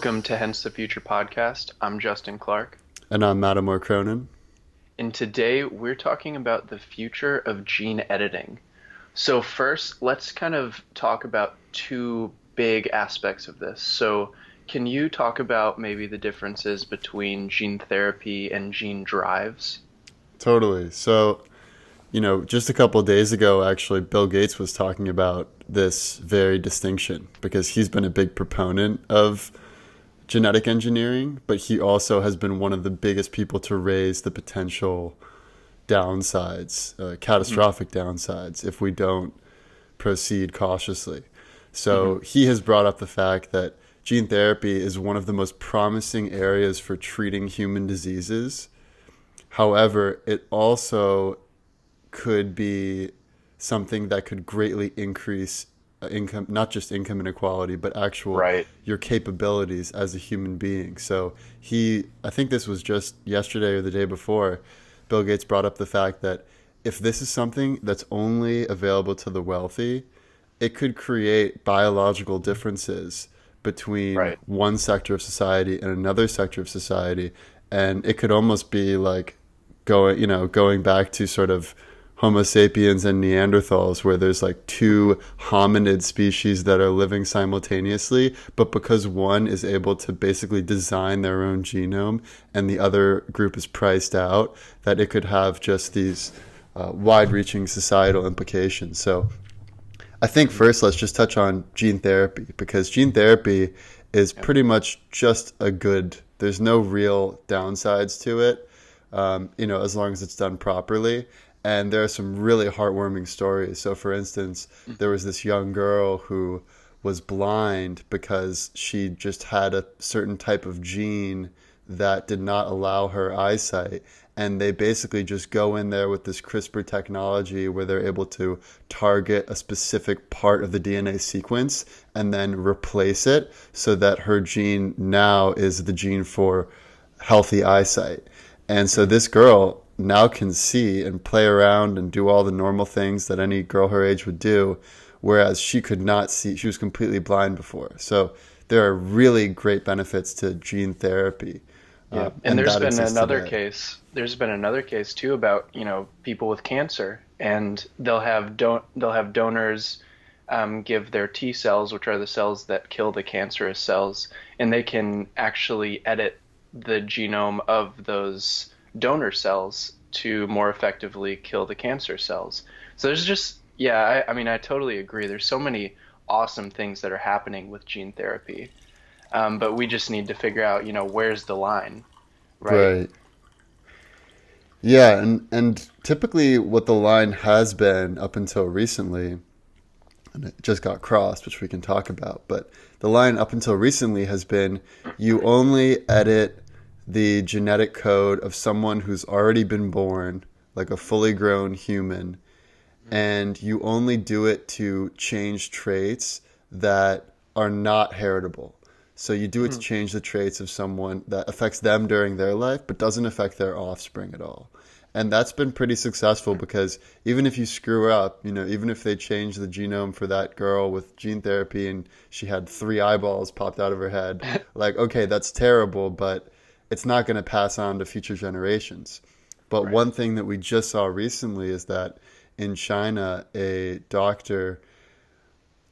Welcome to Hence the Future podcast. I'm Justin Clark, And I'm Mattimore Cronin. and today we're talking about the future of gene editing. So, first, let's kind of talk about two big aspects of this. So, can you talk about maybe the differences between gene therapy and gene drives? Totally. Just a couple of days ago, actually, Bill Gates was talking about this very distinction because he's been a big proponent of genetic engineering, but he also has been one of the biggest people to raise the potential downsides, Hmm. catastrophic downsides, if we don't proceed cautiously. Hmm. So he has brought up the fact that gene therapy is one of the most promising areas for treating human diseases. However, it also could be something that could greatly increase income, not just income inequality, but actual Right. your capabilities as a human being. I think this was just yesterday or the day before, Bill Gates brought up the fact that if this is something that's only available to the wealthy, it could create biological differences between Right. one sector of society and another sector of society, and it could almost be like going back to sort of Homo sapiens and Neanderthals, where there's like two hominid species that are living simultaneously, but because one is able to basically design their own genome and the other group is priced out, that it could have just these wide-reaching societal implications. So I think Hmm. first let's just touch on gene therapy because gene therapy is Yeah. pretty much just a good. There's no real downsides to it, as long as it's done properly. And there are some really heartwarming stories. So, for instance, there was this young girl who was blind because she just had a certain type of gene that did not allow her eyesight. And they basically just go in there with this CRISPR technology where they're able to target a specific part of the DNA sequence and then replace it so that her gene now is the gene for healthy eyesight. And so Hmm. this girl now can see and play around and do all the normal things that any girl her age would do, whereas she could not see. She was completely blind before. So there are really great benefits to gene therapy, Yeah, and and there's that been exists another today. case. There's been another case too about, people with cancer, and they'll have donors give their T cells, which are the cells that kill the cancerous cells, and they can actually edit the genome of those donor cells to more effectively kill the cancer cells. So there's just, yeah, I mean, I totally agree. There's so many awesome things that are happening with gene therapy. But we just need to figure out, where's the line, right? Right. Yeah, and typically what the line has been up until recently, and it just got crossed, which we can talk about, but the line up until recently has been you only edit the genetic code of someone who's already been born, like a fully grown human, and you only do it to change traits that are not heritable. So you do it to Hmm. change the traits of someone that affects them during their life, but doesn't affect their offspring at all. And that's been pretty successful because even if you screw up, even if they change the genome for that girl with gene therapy and she had three eyeballs popped out of her head, like, okay, that's terrible, but it's not going to pass on to future generations. But Right. one thing that we just saw recently is that in China, a doctor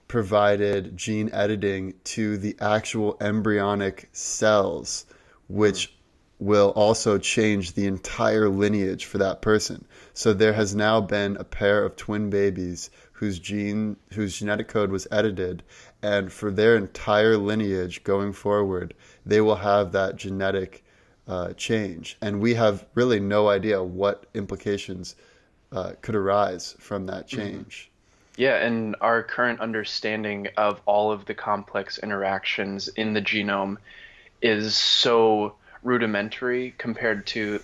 provided gene editing to the actual embryonic cells, Hmm. which will also change the entire lineage for that person. So there Yeah. has now been a pair of twin babies whose genetic code was edited, and for their entire lineage going forward, they will have that genetic change. And we have really no idea what implications could arise from that Hmm. change. Yeah, and our current understanding of all of the complex interactions in the genome is so rudimentary compared to,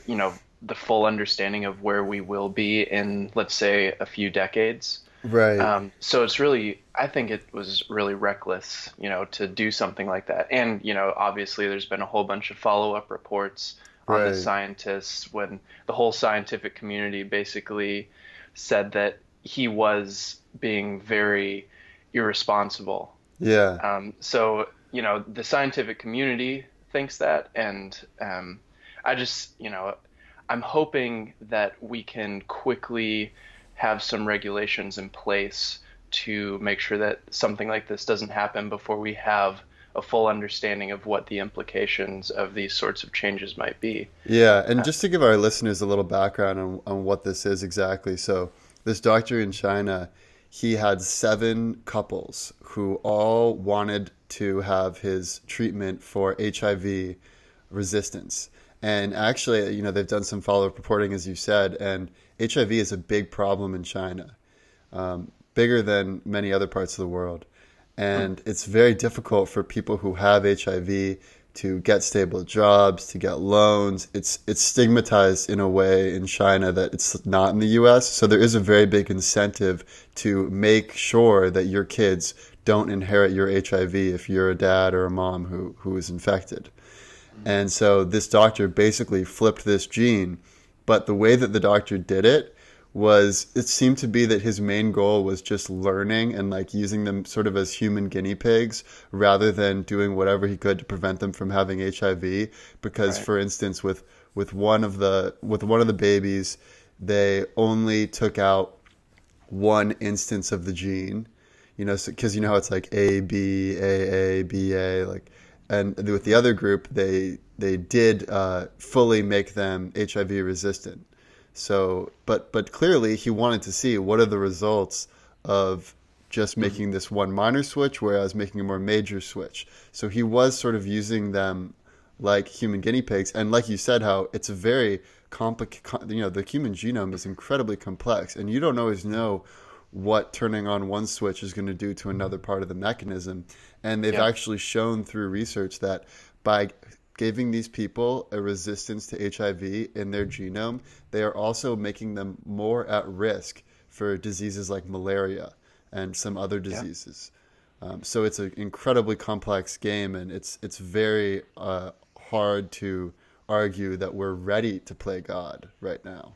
the full understanding of where we will be in, let's say, a few decades. Right, So it's really, I think it was really reckless, to do something like that. And, obviously there's been a whole bunch of follow-up reports on the right. scientists when the whole scientific community basically said that he was being very irresponsible. Yeah, So the scientific community thinks that, and I just, I'm hoping that we can quickly have some regulations in place to make sure that something like this doesn't happen before we have a full understanding of what the implications of these sorts of changes might be. Yeah, and just to give our listeners a little background on what this is exactly. So, this doctor in China, he had 7 couples who all wanted to have his treatment for HIV resistance. And actually, they've done some follow-up reporting, as you said, and HIV is a big problem in China, bigger than many other parts of the world. And it's very difficult for people who have HIV to get stable jobs, to get loans. It's stigmatized in a way in China that it's not in the US. So there is a very big incentive to make sure that your kids don't inherit your HIV if you're a dad or a mom who is infected. And so this doctor basically flipped this gene, but the way that the doctor did it was, it seemed to be that his main goal was just learning and like using them sort of as human guinea pigs rather than doing whatever he could to prevent them from having HIV. Because Right. for instance, with one of the babies, they only took out one instance of the gene, because you know how it's like A B A B A, like, and with the other group, they did fully make them HIV resistant. So, but clearly he wanted to see what are the results of just Mhm. making this one minor switch, whereas making a more major switch. So he was sort of using them like human guinea pigs, and like you said, how it's a very complicated. The human genome is incredibly complex, and you don't always know what turning on one switch is going to do to another part of the mechanism. And they've Yeah. actually shown through research that by giving these people a resistance to HIV in their genome, they are also making them more at risk for diseases like malaria and some other Yeah. diseases. So it's an incredibly complex game, and it's very hard to argue that we're ready to play God right now.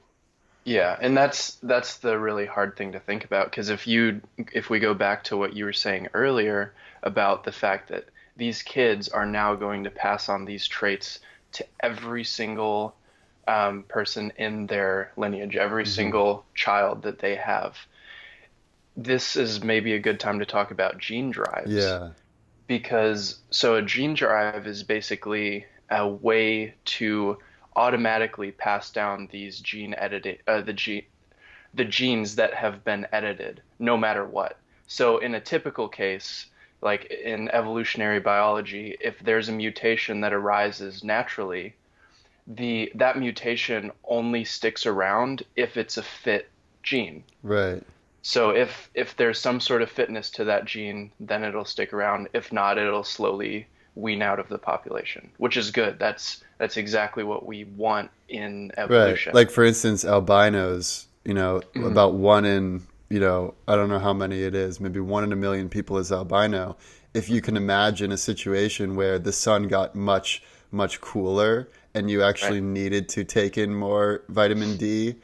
Yeah, and that's the really hard thing to think about, because if we go back to what you were saying earlier about the fact that these kids are now going to pass on these traits to every single person in their lineage, every Hmm. single child that they have. This is maybe a good time to talk about gene drives, Yeah. because so a gene drive is basically a way to automatically pass down these gene edited the genes that have been edited no matter what. So in a typical case, like in evolutionary biology, if there's a mutation that arises naturally, the that mutation only sticks around if it's a fit gene. Right. So if there's some sort of fitness to that gene, then it'll stick around. If not, it'll slowly wean out of the population, which is good. That's exactly what we want in Right. evolution. Like for instance, albinos, Mhm. about one in, I don't know how many it is, maybe 1 in a million people is albino. If you can imagine a situation where the sun got much, much cooler and you Right. actually needed to take in more vitamin D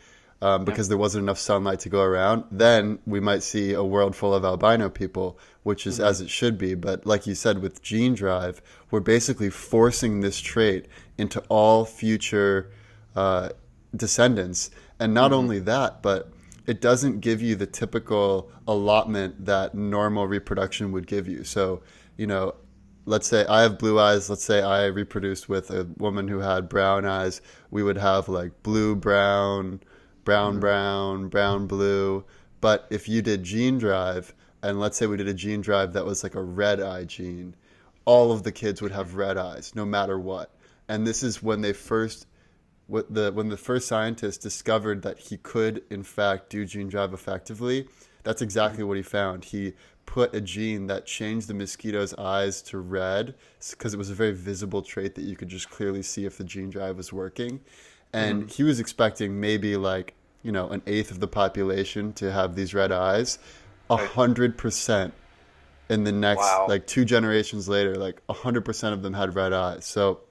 Yep. because there wasn't enough sunlight to go around, then we might see a world full of albino people, which is Hmm. as it should be. But like you said, with gene drive, we're basically forcing this trait into all future uh, descendants. And not Hmm. only that, but it doesn't give you the typical allotment that normal reproduction would give you. So, you know, let's say I have blue eyes. Let's say I reproduced with a woman who had brown eyes. We would have like blue, brown, brown, Hmm. brown, brown, blue. But if you did gene drive, and let's say we did a gene drive that was like a red eye gene, all of the kids would have red eyes no matter what. And this is when they first when the first scientist discovered that he could in fact do gene drive effectively. That's exactly what he found. He put a gene that changed the mosquito's eyes to red because it was a very visible trait that you could just clearly see if the gene drive was working. And Hmm. he was expecting maybe like, an eighth of the population to have these red eyes. A Right. 100% in the next Wow. like 2 generations later, like 100% of them had red eyes. So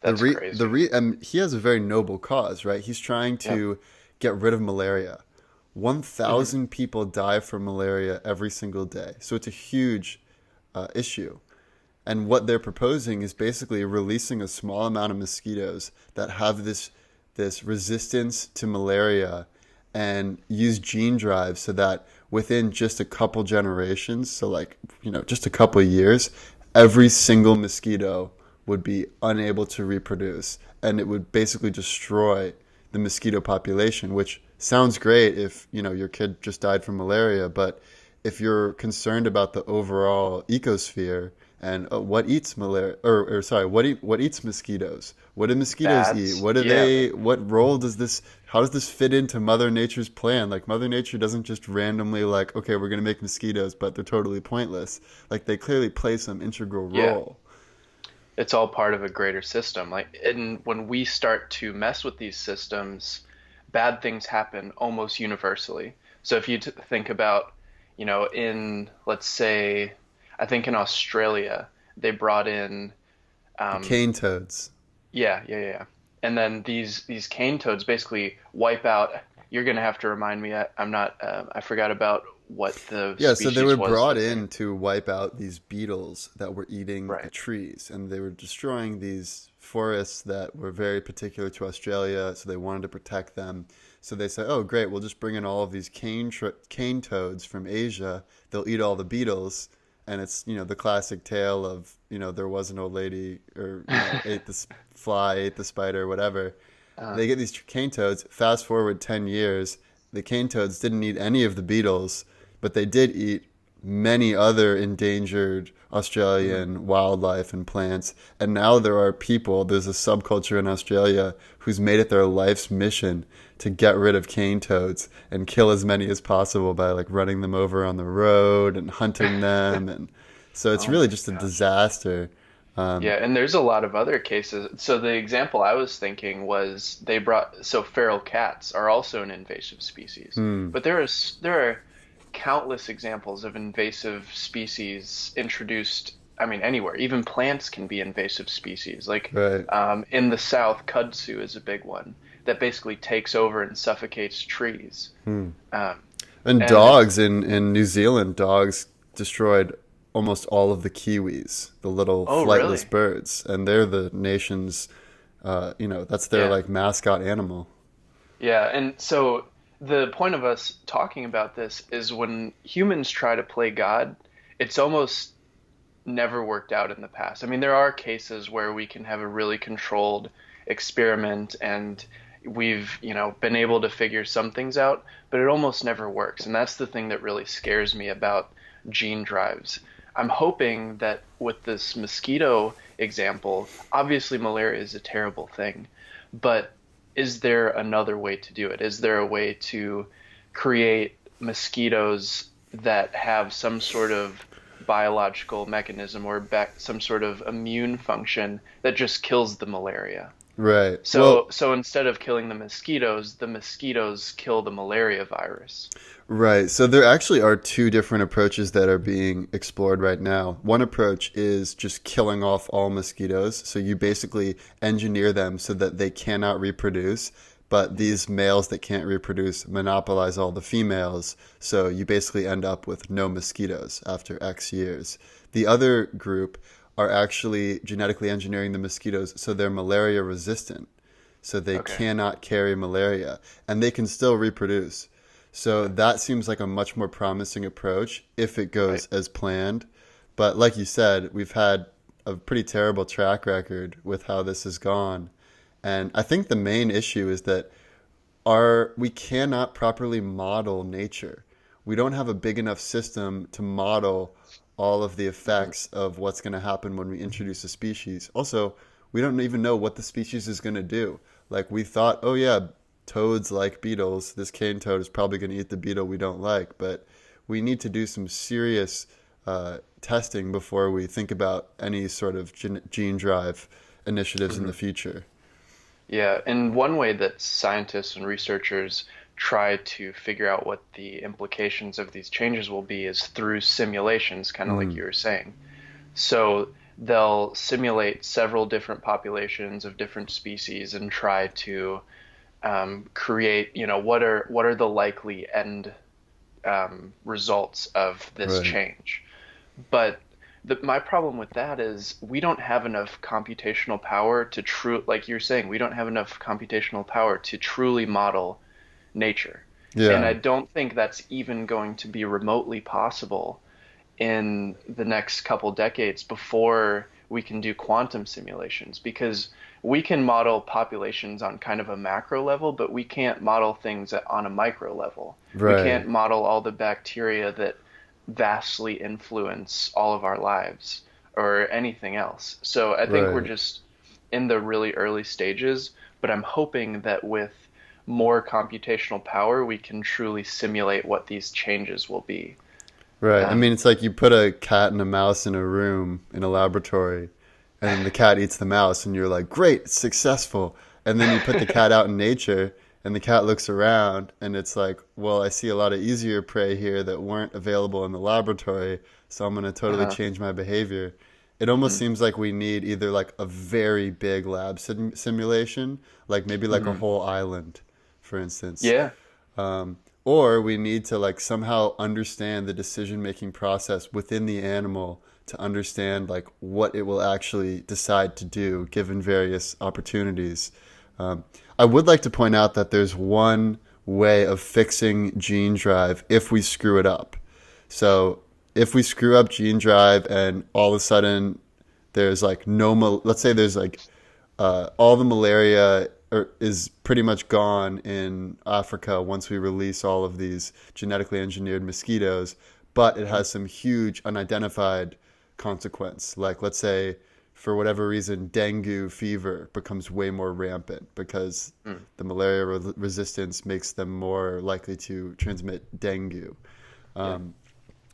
That's crazy. and he has a very noble cause, right? He's trying Yep. to get rid of malaria. Hmm. 1,000 people die from malaria every single day. So it's a huge issue. And what they're proposing is basically releasing a small amount of mosquitoes that have this resistance to malaria and use gene drive so that within just a couple generations, so like, just a couple of years, every single mosquito would be unable to reproduce, and it would basically destroy the mosquito population, which sounds great if, your kid just died from malaria, but if you're concerned about the overall ecosphere and what eats malaria, or sorry, what eats mosquitoes? What do mosquitoes eat? Bats. What do Yeah. they? What role does this? How does this fit into Mother Nature's plan? Like Mother Nature doesn't just randomly like, okay, we're gonna make mosquitoes, but they're totally pointless. Like they clearly play some integral Yeah. role. It's all part of a greater system. Like, and when we start to mess with these systems, bad things happen almost universally. So if you think about, in, let's say, I think in Australia, they brought in, The um, cane toads. yeah, yeah, yeah, yeah. And then these cane toads basically wipe out. You're gonna have to remind me. I'm not. I forgot about what the Yeah, so they species were was brought that they. in to wipe out these beetles that were eating the Right. trees, and they were destroying these forests that were very particular to Australia, so they wanted to protect them. So they said, "Oh, great, we'll just bring in all of these cane toads from Asia. They'll eat all the beetles." And it's, the classic tale of, there was an old lady or, ate the fly, ate the spider, whatever. Uh, They get these cane toads. Fast forward 10 years, the cane toads didn't eat any of the beetles, but they did eat many other endangered mhm. Australian wildlife and plants. And now there's a subculture in Australia who's made it their life's mission to get rid of cane toads and kill as many as possible by like running them over on the road and hunting them. And so it's Oh really my just a gosh. disaster. Um, Yeah, and there's a lot of other cases. So the example I was thinking was they brought so feral cats are also an invasive species. hmm, But there are countless examples of invasive species introduced, I mean anywhere. Even plants can be invasive species. Like right. in the South, kudzu is a big one that basically takes over and suffocates trees. Hmm. Um, And and dogs in New Zealand, dogs destroyed almost all of the kiwis, the little oh flightless really? birds, and they're the nation's, that's their Yeah. like mascot animal. Yeah, and so the point of us talking about this is when humans try to play God, it's almost never worked out in the past. I mean, there are cases where we can have a really controlled experiment and we've, been able to figure some things out, but it almost never works. And that's the thing that really scares me about gene drives. I'm hoping that with this mosquito example, obviously malaria is a terrible thing, but is there another way to do it? Is there a way to create mosquitoes that have some sort of biological mechanism or some sort of immune function that just kills the malaria? Right. So Well, so instead of killing the mosquitoes kill the malaria virus. right. So there actually are two different approaches that are being explored right now. One approach is just killing off all mosquitoes. So you basically engineer them so that they cannot reproduce, but Mhm. these males that can't reproduce monopolize all the females. So you basically end up with no mosquitoes after X years. The other group are actually genetically engineering the mosquitoes so they're malaria resistant. So they Okay. cannot carry malaria and they can still reproduce. So Okay. that seems like a much more promising approach if it Right. goes as planned. But like you said, we've had a pretty terrible track record with how this has gone. And I think the main issue is that we cannot properly model nature. We don't have a big enough system to model all of the Mhm. effects of what's going to happen when we introduce a species. Also, we don't even know what the species is going to do. Like we thought, oh yeah, toads like beetles. This cane toad is probably going to eat the beetle we don't like, but we need to do some serious testing before we think about any sort of gene drive initiatives in the Mhm. future. Yeah, and one way that scientists and researchers try to figure out what the implications of these changes will be is through simulations, kind of like Mm, you were saying. So they'll simulate several different populations of different species and try to create, what are the likely end results of this right. change. But my problem with that is we don't have enough computational power to like you're saying, we don't have enough computational power to truly model nature. And I Yeah, don't think that's even going to be remotely possible in the next couple decades before we can do quantum simulations, because we can model populations on kind of a macro level, but we can't model things on a micro level. We right, can't model all the bacteria that vastly influence all of our lives or anything else. So I think we're right. just in the really early stages, but I'm hoping that with more computational power, we can truly simulate what these changes will be. Right. I Um, mean, it's like you put a cat and a mouse in a room in a laboratory, and then the cat eats the mouse, and you're like, great, it's successful. And then you put the cat out in nature, and the cat looks around, and it's like, well, I see a lot of easier prey here that weren't available in the laboratory, so I'm going to totally uh, change my behavior. It almost mm, seems like we need either like a very big lab simulation, like maybe like a mhm. whole island, for instance, Yeah, or we need to like somehow understand the decision making process within the animal to understand like what it will actually decide to do given various opportunities. Um, I would like to point out that there's one way of fixing gene drive if we screw it up. So if we screw up gene drive and all of a sudden there's like let's say there's like all the malaria is pretty much gone in Africa once we release all of these genetically engineered mosquitoes, but it has some huge unidentified consequence. Like, let's say, for whatever reason, dengue fever becomes way more rampant because mm, the malaria resistance makes them more likely to transmit dengue. yeah,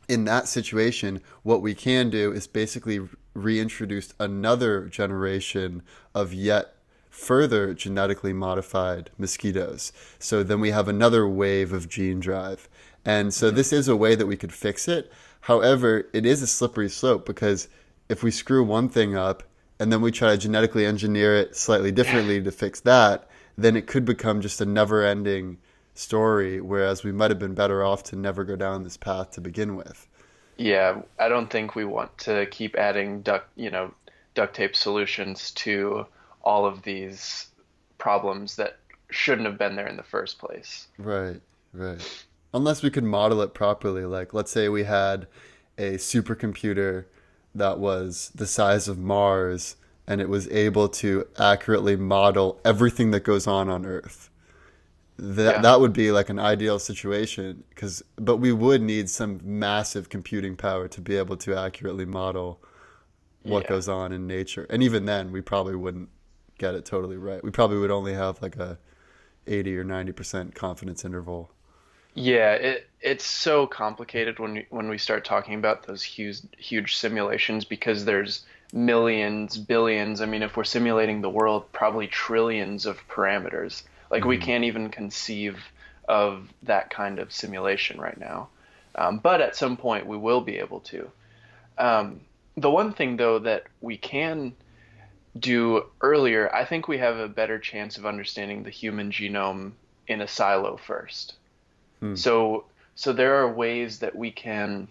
In that situation, what we can do is basically reintroduce another generation of yet further genetically modified mosquitoes. So then we have another wave of gene drive. And so mhm, this is a way that we could fix it. However, it is a slippery slope because if we screw one thing up and then we try to genetically engineer it slightly differently to fix that, then it could become just a never ending story, whereas we might have been better off to never go down this path to begin with. yeah. I don't think we want to keep adding duct tape solutions to all of these problems that shouldn't have been there in the first place. Right, right. Unless we could model it properly. Like, let's say we had a supercomputer that was the size of Mars and it was able to accurately model everything that goes on Earth. That Yeah, that would be like an ideal situation but we would need some massive computing power to be able to accurately model what yeah. goes on in nature. And even then, we probably wouldn't get it totally right. We probably would only have like a 80 or 90% confidence interval. Yeah, it's so complicated when we start talking about those huge simulations because there's millions, billions. I mean, if we're simulating the world, probably trillions of parameters. Like we Hmm. can't even conceive of that kind of simulation right now. But at some point we will be able to. Um, the one thing though that we can do earlier, I think we have a better chance of understanding the human genome in a silo first. Hmm. So, so there are ways that we can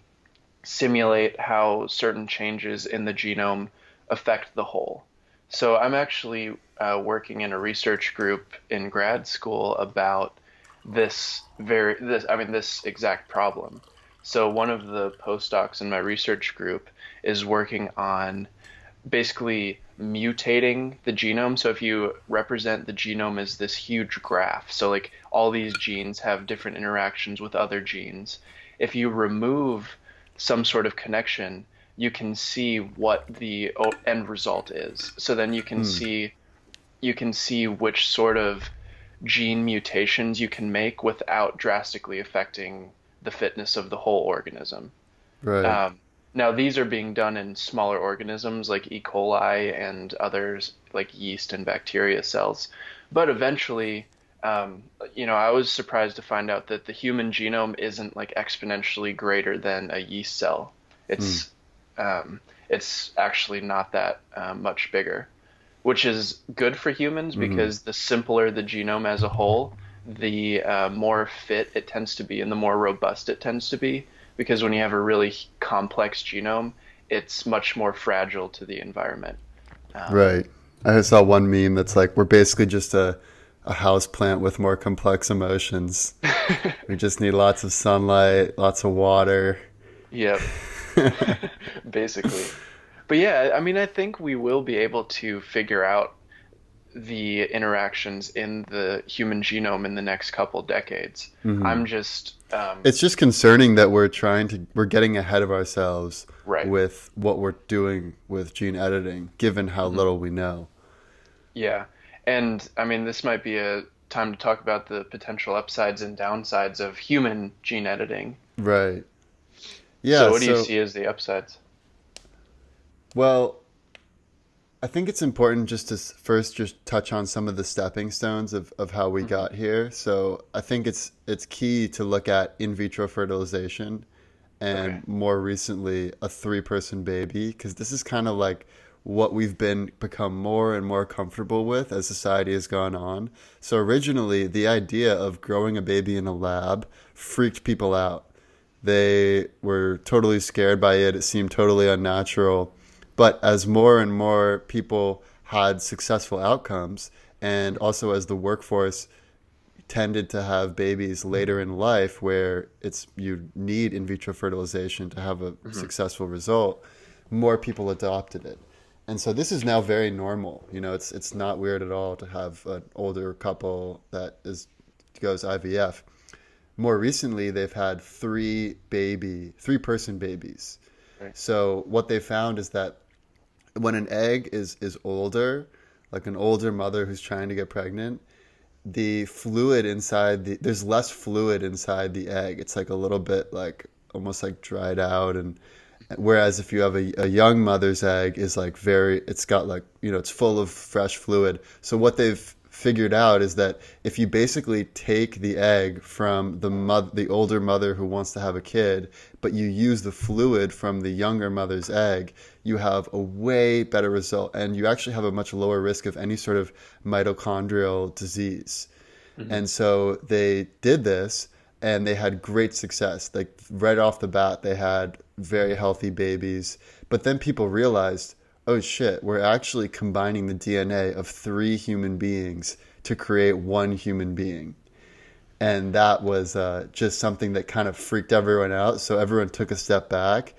simulate how certain changes in the genome affect the whole. So I'm actually working in a research group in grad school about this exact problem. So one of the postdocs in my research group is working on basically mutating the genome. So if you represent the genome as this huge graph, so like all these genes have different interactions with other genes, if you remove some sort of connection, you can see what the end result is. So then Hmm. you can see which sort of gene mutations you can make without drastically affecting the fitness of the whole organism. Right. Um, Now, these are being done in smaller organisms like E. coli and others like yeast and bacteria cells. But eventually, I was surprised to find out that the human genome isn't like exponentially greater than a yeast cell. Hmm. It's it's actually not that much bigger, which is good for humans Hmm. because the simpler the genome as a whole, the more fit it tends to be and the more robust it tends to be. Because when you have a really complex genome, it's much more fragile to the environment. Um, Right. I saw one meme that's like, we're basically just a house plant with more complex emotions. We just need lots of sunlight, lots of water. yep, basically. But yeah, I mean, I think we will be able to figure out the interactions in the human genome in the next couple decades. Hmm. I'm just It's just concerning that we're getting ahead of ourselves right. with what we're doing with gene editing, given how Hmm. little we know. Yeah. And I mean, this might be a time to talk about the potential upsides and downsides of human gene editing. Right. Yeah. So, what do you So, see as the upsides? well, I think it's important just to first just touch on some of the stepping stones of how we Hmm. got here. So I think it's key to look at in vitro fertilization Okay. and more recently a three-person baby, because this is kind of like what we've been become more and more comfortable with as society has gone on. So originally the idea of growing a baby in a lab freaked people out. They were totally scared by it. It seemed totally unnatural. But as more and more people had successful outcomes, and also as the workforce tended to have babies later in life where it's you need in vitro fertilization to have a Hmm. successful result, more people adopted it. And so this is now very normal. You know, it's not weird at all to have an older couple that is goes IVF. More recently, they've had three-person babies. Right. So what they found is that when an egg is older, like an older mother who's trying to get pregnant, the fluid inside there's less fluid inside the egg. It's like a little bit like almost like dried out. And whereas if you have a young mother's egg is like very, it's got like, you know, it's full of fresh fluid. So what they've figured out is that if you basically take the egg from the older mother who wants to have a kid, but you use the fluid from the younger mother's egg, you have a way better result, and you actually have a much lower risk of any sort of mitochondrial disease. Hmm. And so they did this and they had great success. Like right off the bat, they had very healthy babies. But then people realized, oh shit, we're actually combining the DNA of three human beings to create one human being. And that was just something that kind of freaked everyone out. So everyone took a step back.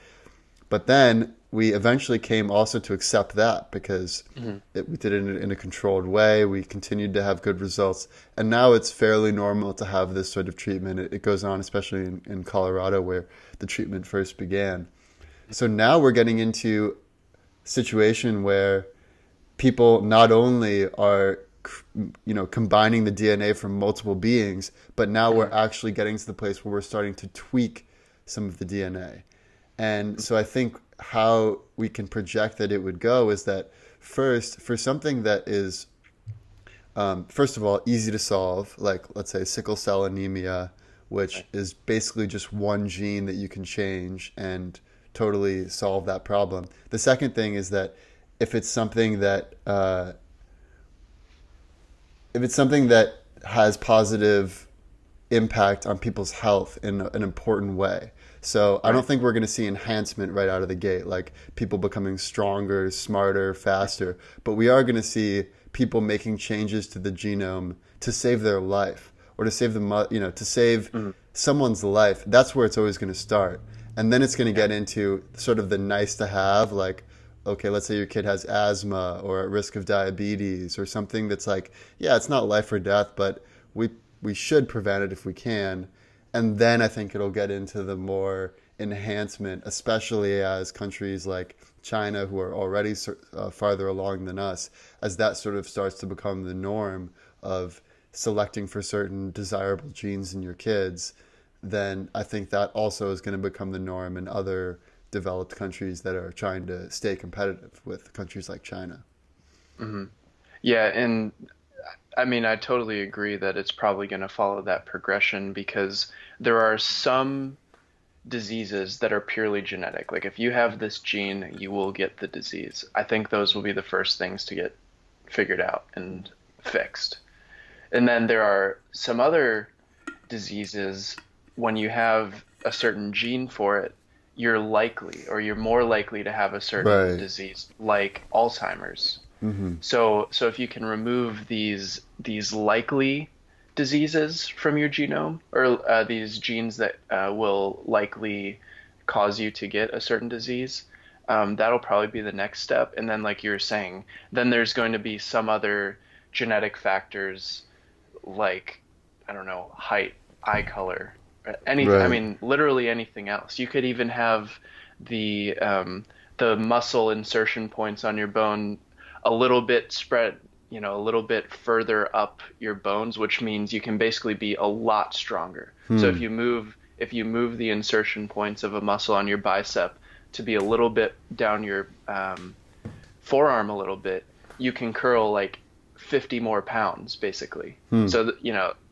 But then we eventually came also to accept that because Hmm. we did it in a controlled way. We continued to have good results. And now it's fairly normal to have this sort of treatment. It goes on, especially in Colorado, where the treatment first began. So now we're getting into a situation where people not only are combining the DNA from multiple beings, but now we're Hmm. actually getting to the place where we're starting to tweak some of the DNA. And so I think how we can project that it would go is that first, for something that is, first of all, easy to solve, like let's say sickle cell anemia, which Right. is basically just one gene that you can change and totally solve that problem. The second thing is that if it's something that if it's something that has positive impact on people's health in an important way. So I don't Right. think we're going to see enhancement right out of the gate, like people becoming stronger, smarter, faster. But we are going to see people making changes to the genome to save their life or to save to save Hmm. someone's life. That's where it's always going to start. And then it's going to Yeah. get into sort of the nice to have, like, okay, let's say your kid has asthma or at risk of diabetes or something that's like, yeah, it's not life or death, but we we should prevent it if we can. And then I think it'll get into the more enhancement, especially as countries like China, who are already farther along than us, as that sort of starts to become the norm of selecting for certain desirable genes in your kids, then I think that also is going to become the norm in other developed countries that are trying to stay competitive with countries like China. Hmm. Yeah, and I mean, I totally agree that it's probably going to follow that progression because there are some diseases that are purely genetic. Like if you have this gene, you will get the disease. I think those will be the first things to get figured out and fixed. And then there are some other diseases when you have a certain gene for it, you're likely or you're more likely to have a certain Right. disease like Alzheimer's. Mm-hmm. So if you can remove these likely diseases from your genome, or these genes that will likely cause you to get a certain disease, that'll probably be the next step. And then, like you were saying, then there's going to be some other genetic factors like, I don't know, height, eye color, anything. I Right. mean, literally anything else. You could even have the muscle insertion points on your bone a little bit spread, a little bit further up your bones, which means you can basically be a lot stronger. So Hmm. if you move the insertion points of a muscle on your bicep to be a little bit down your forearm a little bit, you can curl like 50 more pounds basically. Hmm. So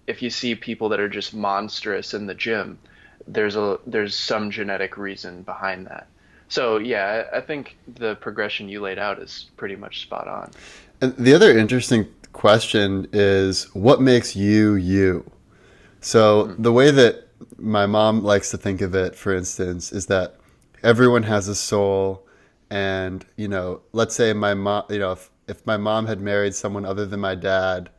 if you see people that are just monstrous in the gym, there's some genetic reason behind that. So yeah, I think the progression you laid out is pretty much spot on. And the other interesting question is what makes you you? So Mm, the way that my mom likes to think of it, for instance, is that everyone has a soul, and let's say my mom, if my mom had married someone other than my dad,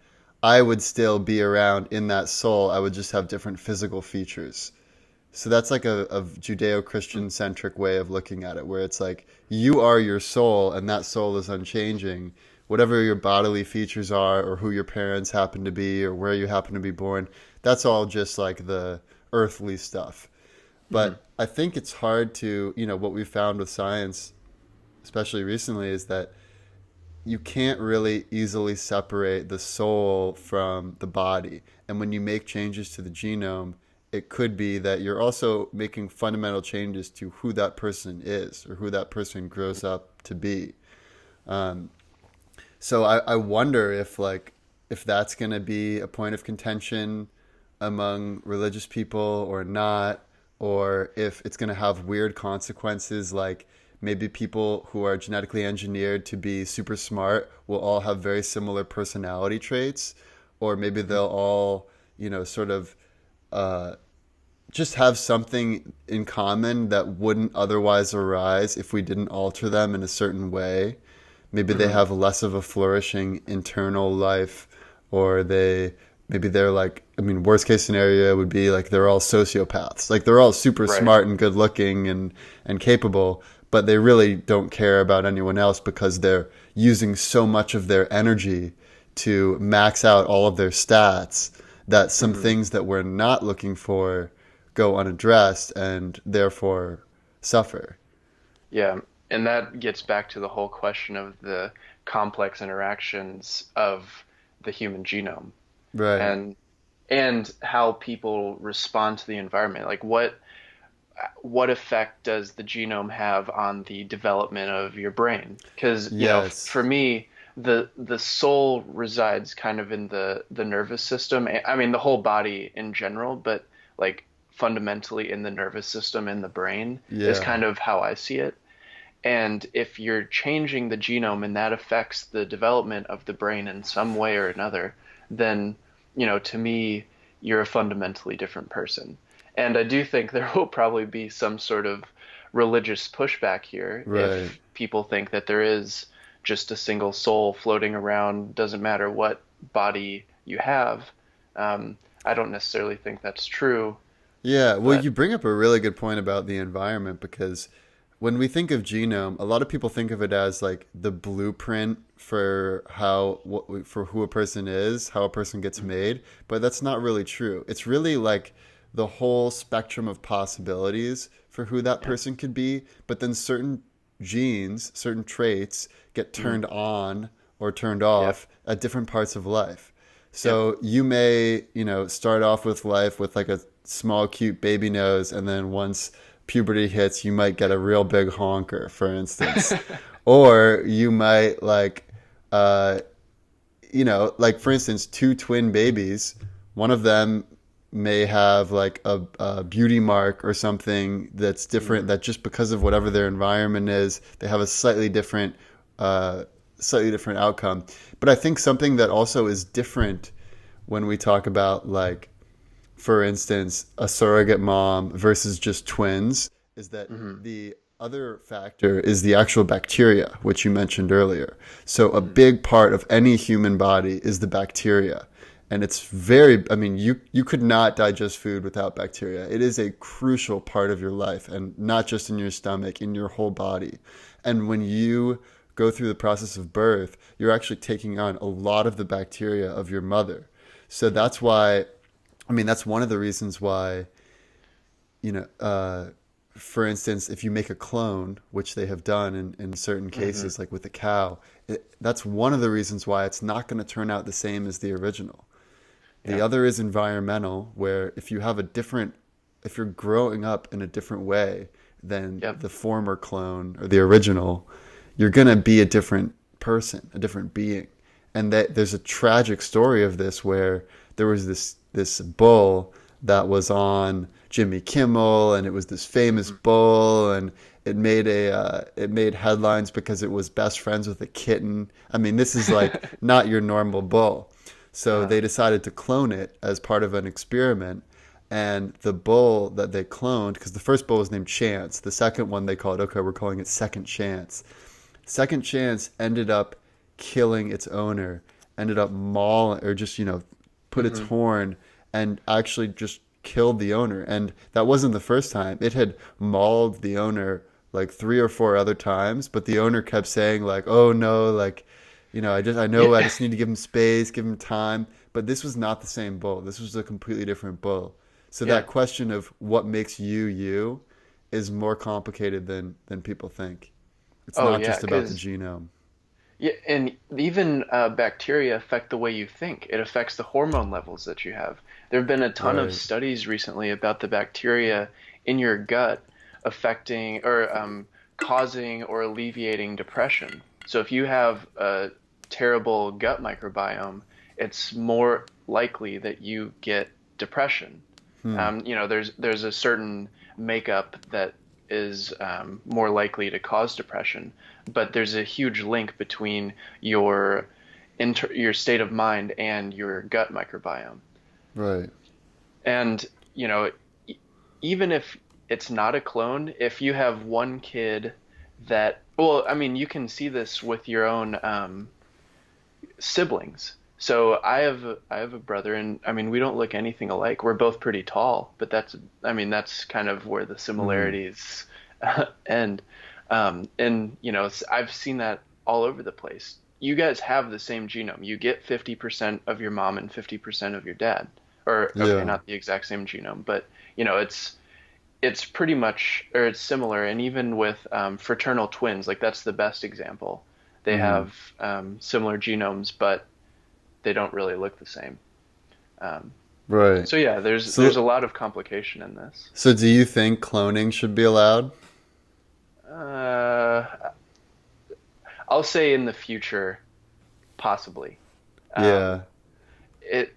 I would still be around in that soul. I would just have different physical features. So that's like a mm, Judeo-Christian centric way of looking at it, where it's like you are your soul, and that soul is unchanging. Whatever your bodily features are, or who your parents happen to be, or where you happen to be born, that's all just like the earthly stuff. mhm, But I think it's hard to, what we've found with science, especially recently, is that you can't really easily separate the soul from the body. And when you make changes to the genome, it could be that you're also making fundamental changes to who that person is or who that person grows up to be. Um, so I wonder if that's going to be a point of contention among religious people or not, or if it's going to have weird consequences like maybe people who are genetically engineered to be super smart will all have very similar personality traits, or maybe mhm. they'll all, sort of uh, just have something in common that wouldn't otherwise arise if we didn't alter them in a certain way. Maybe they Mhm. have less of a flourishing internal life, or maybe they're like, I mean, worst case scenario would be like they're all sociopaths. Like they're all super Right. smart and good looking and capable, but they really don't care about anyone else because they're using so much of their energy to max out all of their stats that some Mhm. things that we're not looking for go unaddressed and therefore suffer. Yeah, and that gets back to the whole question of the complex interactions of the human genome Right. and how people respond to the environment. Like what effect does the genome have on the development of your brain? Because, for Yes. me, the soul resides kind of in the nervous system. I mean, the whole body in general, but like fundamentally in the nervous system in the brain is Yeah. kind of how I see it. And if you're changing the genome and that affects the development of the brain in some way or another, then, to me, you're a fundamentally different person. And I do think there will probably be some sort of religious pushback here Right. if people think that there is just a single soul floating around, doesn't matter what body you have. I don't necessarily think that's true, Yeah, well, but you bring up a really good point about the environment because when we think of genome, a lot of people think of it as like the blueprint for for who a person is, how a person gets made, but that's not really true. It's really like the whole spectrum of possibilities for who that yeah. person could be, but then certain genes, certain traits get Mm, turned on or turned yep. off at different parts of life. Yep. So you may, start off with life with like a small, cute baby nose, and then once puberty hits, you might get a real big honker, for instance. Or you might uh, like for instance, two twin babies, one of them may have like a beauty mark or something that's different, Mm, that just because of whatever their environment is, they have a uh, slightly different outcome. But I think something that also is different when we talk about like, for instance, a surrogate mom versus just twins is that Hmm. the other factor is the actual bacteria, which you mentioned earlier. So a Hmm. big part of any human body is the bacteria. And it's very, I mean, you could not digest food without bacteria. It is a crucial part of your life, and not just in your stomach, in your whole body. And when you go through the process of birth, you're actually taking on a lot of the bacteria of your mother. So Hmm. that's why, I mean, that's one of the reasons why, you know, for instance, if you make a clone, which they have done in certain Hmm. cases, like with a cow, that's one of the reasons why it's not going to turn out the same as the original. The Yeah. other is environmental, where if you're growing up in a different way than Yep. the former clone or the original, you're going to be a different person, a different being. And that there's a tragic story of this where there was this bull that was on Jimmy Kimmel, and it was this famous Hmm. bull, and it made headlines because it was best friends with a kitten. I mean, this is like not your normal bull. So Uh, they decided to clone it as part of an experiment. And the bull that they cloned, because the first bull was named Chance, the second one they called, okay, we're calling it Second Chance. Second Chance ended up killing its owner, ended up mauling, or just, put its hmm. horn and actually just killed the owner. And that wasn't the first time. It had mauled the owner like three or four other times, but the owner kept saying like, "Oh no, like, I know I Yeah. just need to give him space, give him time." But this was not the same bull. This was a completely different bull. So Yeah. that question of what makes you you is more complicated than people think. It's Oh not yeah, just about the because genome. yeah, and even bacteria affect the way you think. It affects the hormone levels that you have. There have been a ton of Right. studies recently about the bacteria in your gut affecting or causing or alleviating depression. So if you have a terrible gut microbiome, it's more likely that you get depression. Hmm. There's a certain makeup that is more likely to cause depression, but there's a huge link between your your state of mind and your gut microbiome. Right. And you know, even if it's not a clone, if you have one kid that, well, I mean, you can see this with your own siblings. So I have a brother, and I mean we don't look anything alike. We're both pretty tall, but that's kind of where the Hmm. similarities end. And I've seen that all over the place. You guys have the same genome. You get 50% of your mom and 50% of your dad. Or okay, Yeah. not the exact same genome, but it's pretty much, or it's similar. And even with fraternal twins, like that's the best example. They Hmm. have similar genomes, but they don't really look the same. Um, Right. so yeah, there's a So, lot of complication in this. so do you think cloning should be allowed? Uh, I'll say in the future, possibly. Um, Yeah. it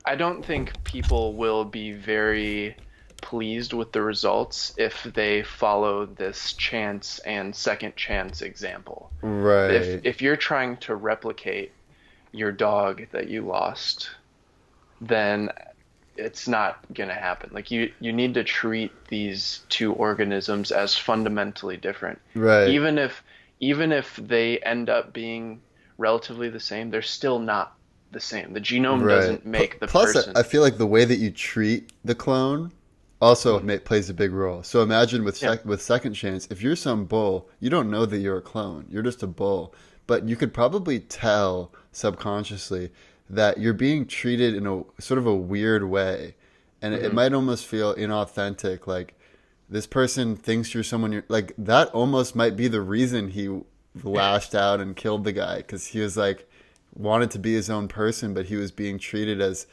I don't think people will be very pleased with the results if they follow this chance and second chance example. If Right. if you're trying to replicate your dog that you lost, then it's not going to happen. Like you need to treat these two organisms as fundamentally different. Right. Even if even if they end up being relatively the same, they're still not the same. The genome Right. doesn't make the Plus, I person. feel like the way that you treat the clone also Mhm. plays a big role. So imagine Yeah. with second chance, if you're some bull, you don't know that you're a clone. You're just a bull, but you could probably tell subconsciously that you're being treated in a sort of a weird way, and it Hmm. might almost feel inauthentic. Like this person thinks you're someone you're like. That almost might be the reason he lashed out and killed the guy because he was like wanted to be his own person, but he was being treated as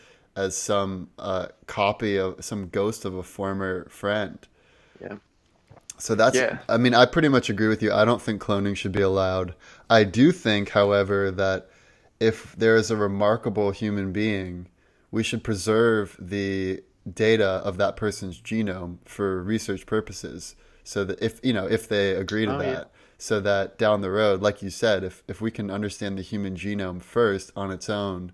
some copy of some ghost of a former friend. Yeah. So that's, Yeah. I mean, I pretty much agree with you. I don't think cloning should be allowed. I do think, however, that if there is a remarkable human being, we should preserve the data of that person's genome for research purposes. So that if they agree to Oh yeah. that, so that down the road, like you said, if we can understand the human genome first on its own,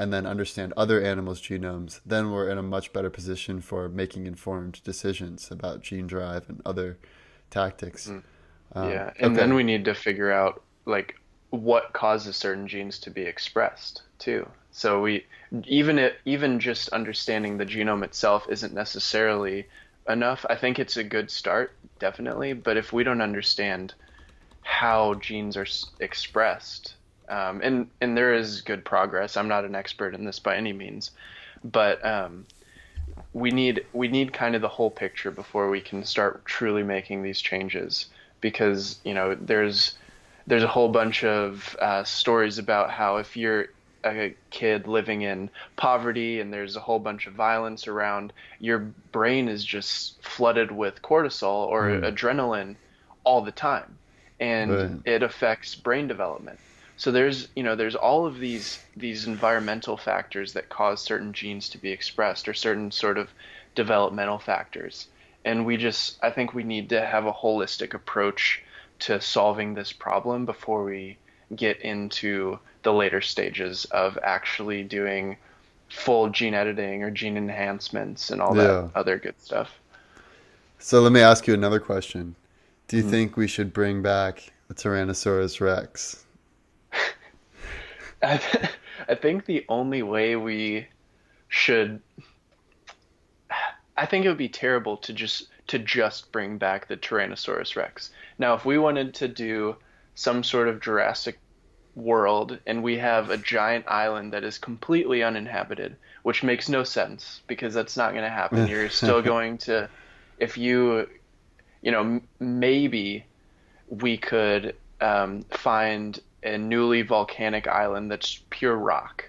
and then understand other animals' genomes, then we're in a much better position for making informed decisions about gene drive and other tactics. Yeah, and then Okay. we need to figure out like what causes certain genes to be expressed too. So even just understanding the genome itself isn't necessarily enough. I think it's a good start, definitely, but if we don't understand how genes are expressed, and there is good progress. I'm not an expert in this by any means, but we need kind of the whole picture before we can start truly making these changes because there's a whole bunch of stories about how if you're a kid living in poverty and there's a whole bunch of violence around, your brain is just flooded with cortisol or Mm, adrenaline all the time, and right. it affects brain development. So there's all of these environmental factors that cause certain genes to be expressed or certain sort of developmental factors. And I think we need to have a holistic approach to solving this problem before we get into the later stages of actually doing full gene editing or gene enhancements and all that Yeah. other good stuff. So let me ask you another question. Do you Mhm. think we should bring back the Tyrannosaurus Rex? I, I think the only way we should, I think it would be terrible to just bring back the Tyrannosaurus Rex. Now, if we wanted to do some sort of Jurassic world and we have a giant island that is completely uninhabited, which makes no sense because that's not going to happen. You're still going to, if maybe we could find a newly volcanic island that's pure rock,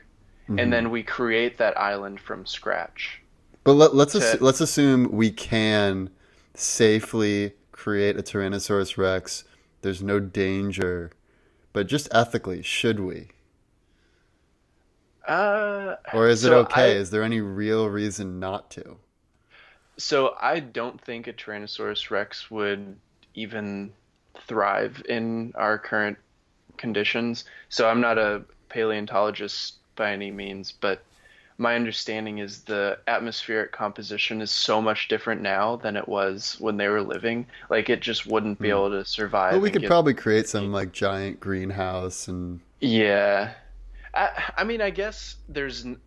and Hmm. then we create that island from scratch. But To let's assume we can safely create a Tyrannosaurus Rex. There's no danger, but just ethically, should we? uh, Or is it so okay? I Is there any real reason not to? so I don't think a Tyrannosaurus Rex would even thrive in our current conditions. So I'm not a paleontologist by any means, but my understanding is the atmospheric composition is so much different now than it was when they were living. Like it just wouldn't be Hmm. able to But survive we and could get. probably create some like giant greenhouse and Yeah. I mean, I guess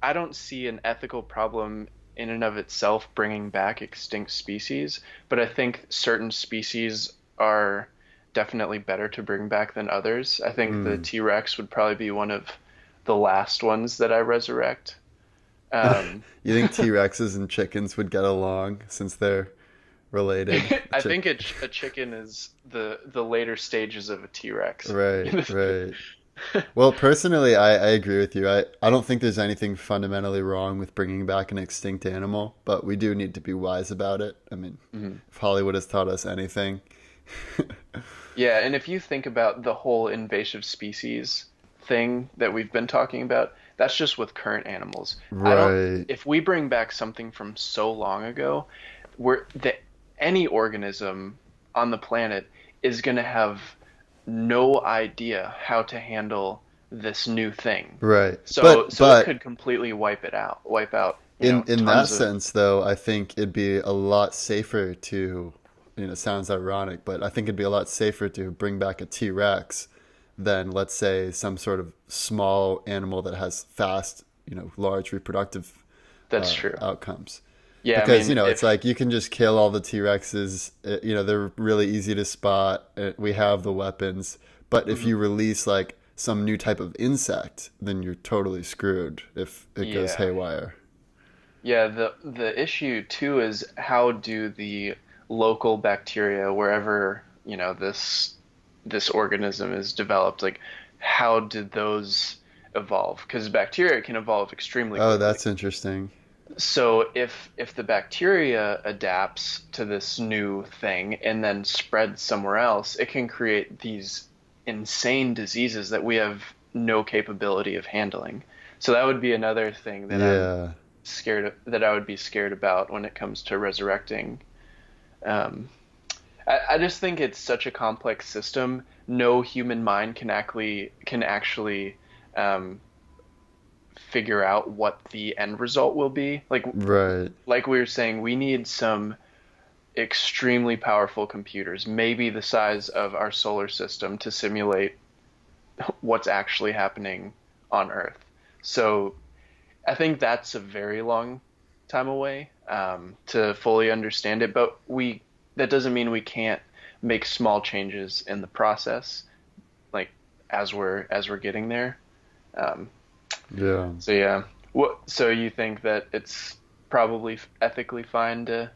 I don't see an ethical problem in and of itself bringing back extinct species, but I think certain species are definitely better to bring back than others. I think the mm. T-Rex would probably be one of the last ones that I resurrect. Um, You think T-Rexes and chickens would get along since they're related? I think a chicken is the later stages of a T-Rex. Right, right. Well, personally, I agree with you. I don't think there's anything fundamentally wrong with bringing back an extinct animal, but we do need to be wise about it. I mean, Mhm. if Hollywood has taught us anything. Yeah, and if you think about the whole invasive species thing that we've been talking about, that's just with current animals. I don't, Right. if we bring back something from so long ago, where any organism on the planet is going to have no idea how to handle this new thing. Right. So it But could completely wipe out, in that tons of. sense though, I think it'd be a lot safer to, it sounds ironic, but I think it'd be a lot safer to bring back a T-Rex than let's say some sort of small animal that has fast, large reproductive That's true. outcomes. Yeah, I Because, mean, it's like you can just kill all the T-Rexes. They're really easy to spot. We have the weapons. But if mhm, you release like some new type of insect, then you're totally screwed if it goes yeah. haywire. Yeah, the issue too is how do the local bacteria wherever, this organism is developed, like how did those evolve? Because bacteria can evolve extremely Oh, quickly. that's interesting. So if the bacteria adapts to this new thing and then spreads somewhere else, it can create these insane diseases that we have no capability of handling. So that would be another thing Yeah. that I would be scared about when it comes to resurrecting. Um, I just think it's such a complex system. No human mind can actually um, figure out what the end result will be. Right. Like we were saying, we need some extremely powerful computers, maybe the size of our solar system, to simulate what's actually happening on Earth. So I think that's a very long time away, to fully understand it. But that doesn't mean we can't make small changes in the process, like as we're getting there. Um, Yeah. so yeah, so you think that it's probably ethically fine to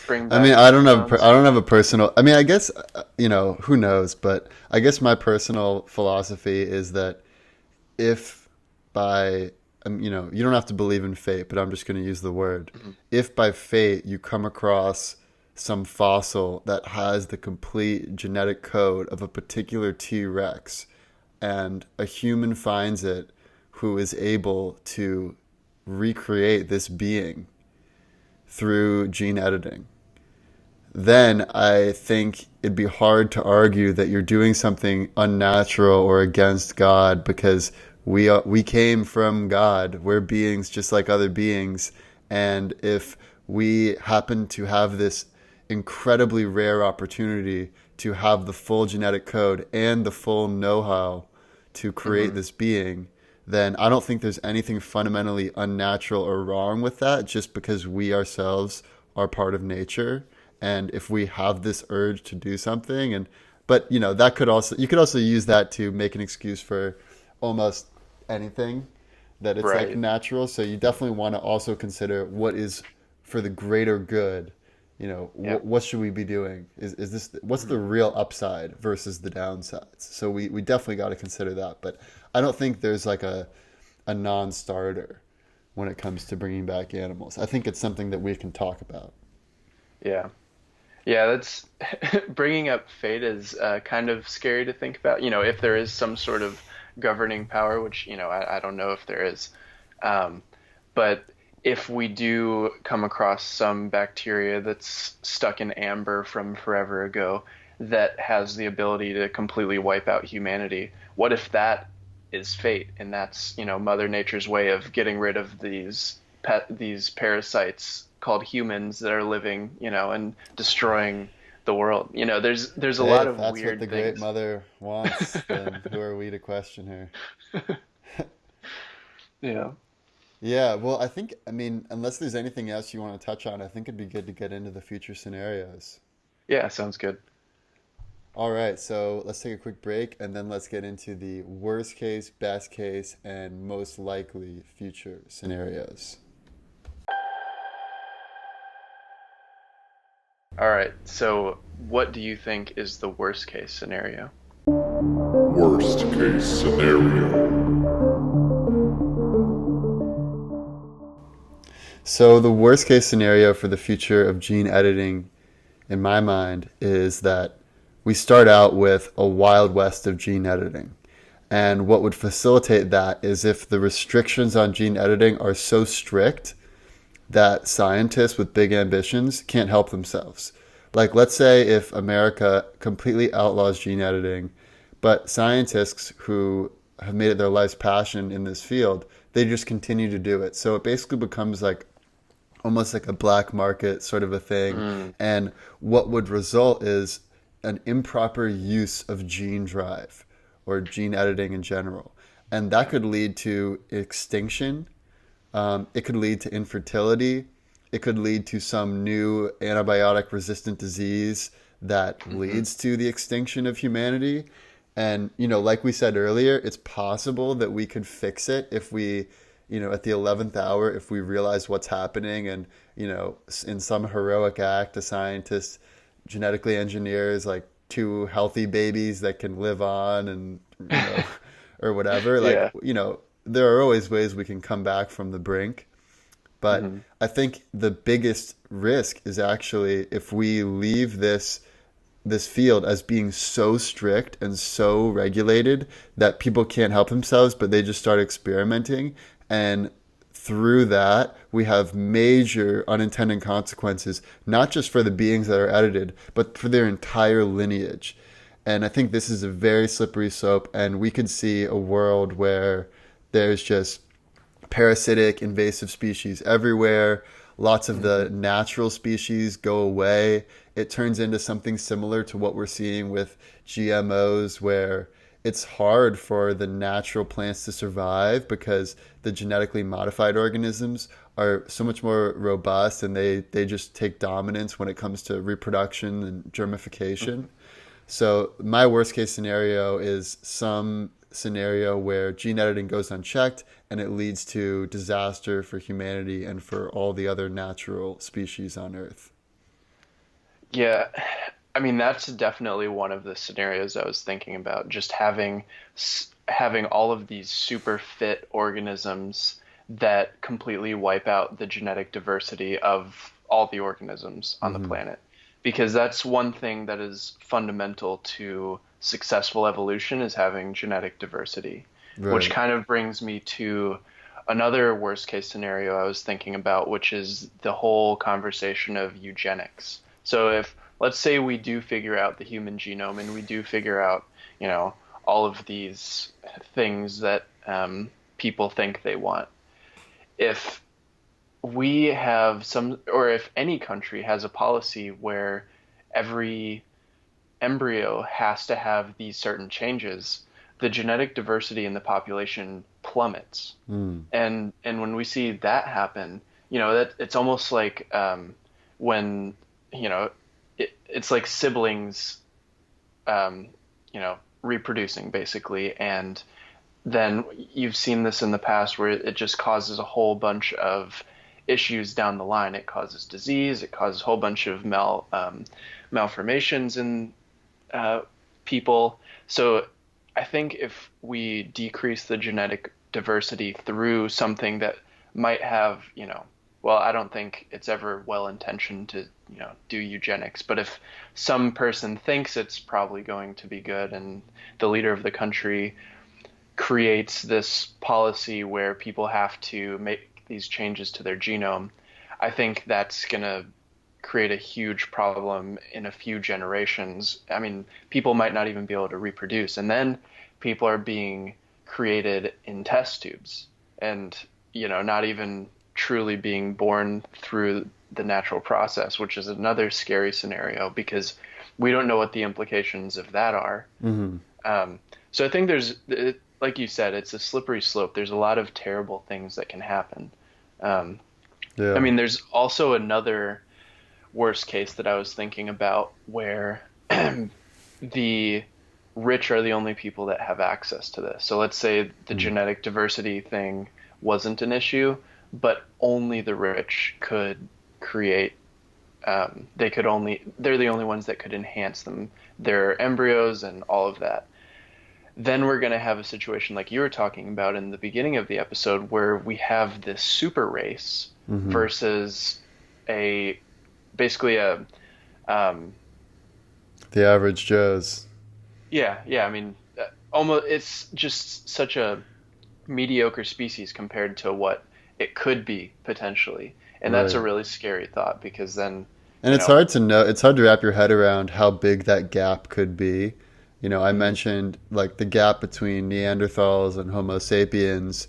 bring I mean, back I neurons? don't have a personal. I mean, I guess who knows, but I guess my personal philosophy is that if by you don't have to believe in fate, but I'm just going to use the word. Mhm. If by fate you come across some fossil that has the complete genetic code of a particular T-Rex, and a human finds it who is able to recreate this being through gene editing, then I think it'd be hard to argue that you're doing something unnatural or against God, because we came from God. We're beings just like other beings, and if we happen to have this incredibly rare opportunity to have the full genetic code and the full know-how to create Mhm. this being, then I don't think there's anything fundamentally unnatural or wrong with that, just because we ourselves are part of nature. And if we have this urge to do something, and but that could also, you could also use that to make an excuse for almost anything, that it's like Right. natural. So you definitely want to also consider what is for the greater good. Yeah. What should we be doing? Is this, what's Mhm. the real upside versus the downsides? So we definitely got to consider that. But I don't think there's like a non-starter when it comes to bringing back animals. I think it's something that we can talk about. Yeah. Yeah, that's bringing up fate is kind of scary to think about. If there is some sort of governing power, which, I don't know if there is. Um, but if we do come across some bacteria that's stuck in amber from forever ago that has the ability to completely wipe out humanity, what if that is fate, and that's, Mother Nature's way of getting rid of these parasites called humans that are living, and destroying the world. There's a Hey, lot if of that's what the weird Great things. Mother wants, then who are we to question her? Yeah. Yeah, well, I mean, unless there's anything else you want to touch on, I think it'd be good to get into the future scenarios. Yeah, sounds good. All right, so let's take a quick break and then let's get into the worst case, best case, and most likely future scenarios. All right. So, what do you think is the worst case scenario? Worst case scenario. So, the worst case scenario for the future of gene editing, in my mind, is that we start out with a wild west of gene editing. And what would facilitate that is if the restrictions on gene editing are so strict that scientists with big ambitions can't help themselves. Like, let's say if America completely outlaws gene editing, but scientists who have made it their life's passion in this field, they just continue to do it. So it basically becomes like almost like a black market sort of a thing. Mm, And what would result is an improper use of gene drive or gene editing in general. And that yeah. could lead to extinction. It could lead to infertility. It could lead to some new antibiotic resistant disease that Hmm. leads to the extinction of humanity. And, like we said earlier, it's possible that we could fix it if we, at the 11th hour, if we realize what's happening, and, in some heroic act, a scientist genetically engineers like two healthy babies that can live on, and, or whatever. Like, Yeah. there are always ways we can come back from the brink. But Hmm. I think the biggest risk is actually if we leave this field as being so strict and so regulated that people can't help themselves, but they just start experimenting. And through that, we have major unintended consequences, not just for the beings that are edited, but for their entire lineage. And I think this is a very slippery slope, and we could see a world where there's just parasitic, invasive species everywhere. Lots of the natural species go away. It turns into something similar to what we're seeing with GMOs, where it's hard for the natural plants to survive because the genetically modified organisms are so much more robust, and they just take dominance when it comes to reproduction and germification. So my worst case scenario is some scenario where gene editing goes unchecked and it leads to disaster for humanity and for all the other natural species on Earth. Yeah, I mean that's definitely one of the scenarios I was thinking about. Just having all of these super fit organisms that completely wipe out the genetic diversity of all the organisms on the planet. Because that's one thing that is fundamental to successful evolution is having genetic diversity, which Right. kind of brings me to another worst case scenario I was thinking about, which is the whole conversation of eugenics. So if let's say we do figure out the human genome and we do figure out, you know, all of these things that people think they want. If we have some, or if any country has a policy where every embryo has to have these certain changes, the genetic diversity in the population plummets. And when we see that happen, you know, that it's almost like when, you know, it's like siblings, you know, reproducing basically, and then you've seen this in the past where it just causes a whole bunch of issues down the line. It causes disease. It causes a whole bunch of malformations in people. So I think if we decrease the genetic diversity through something that might have, you know, well, I don't think it's ever well intentioned to, you know, do eugenics, but if some person thinks it's probably going to be good and the leader of the country creates this policy where people have to make these changes to their genome, I think that's going to create a huge problem in a few generations. I mean, people might not even be able to reproduce. And then people are being created in test tubes and, you know, not even truly being born through the natural process, which is another scary scenario because we don't know what the implications of that are. So I think like you said, it's a slippery slope. There's a lot of terrible things that can happen. Yeah. I mean, there's also another worst case that I was thinking about where the rich are the only people that have access to this. So let's say the genetic diversity thing wasn't an issue, but only the rich could create, they're the only ones that could enhance their embryos and all of that. Then we're going to have a situation like you were talking about in the beginning of the episode where we have this super race versus basically a The average Joes. yeah, I mean almost it's just such a mediocre species compared to what it could be potentially, and that's a Right. really scary thought because then And you it's know hard to know, it's hard to wrap your head around how big that gap could be. You know, I mentioned like the gap between Neanderthals and Homo sapiens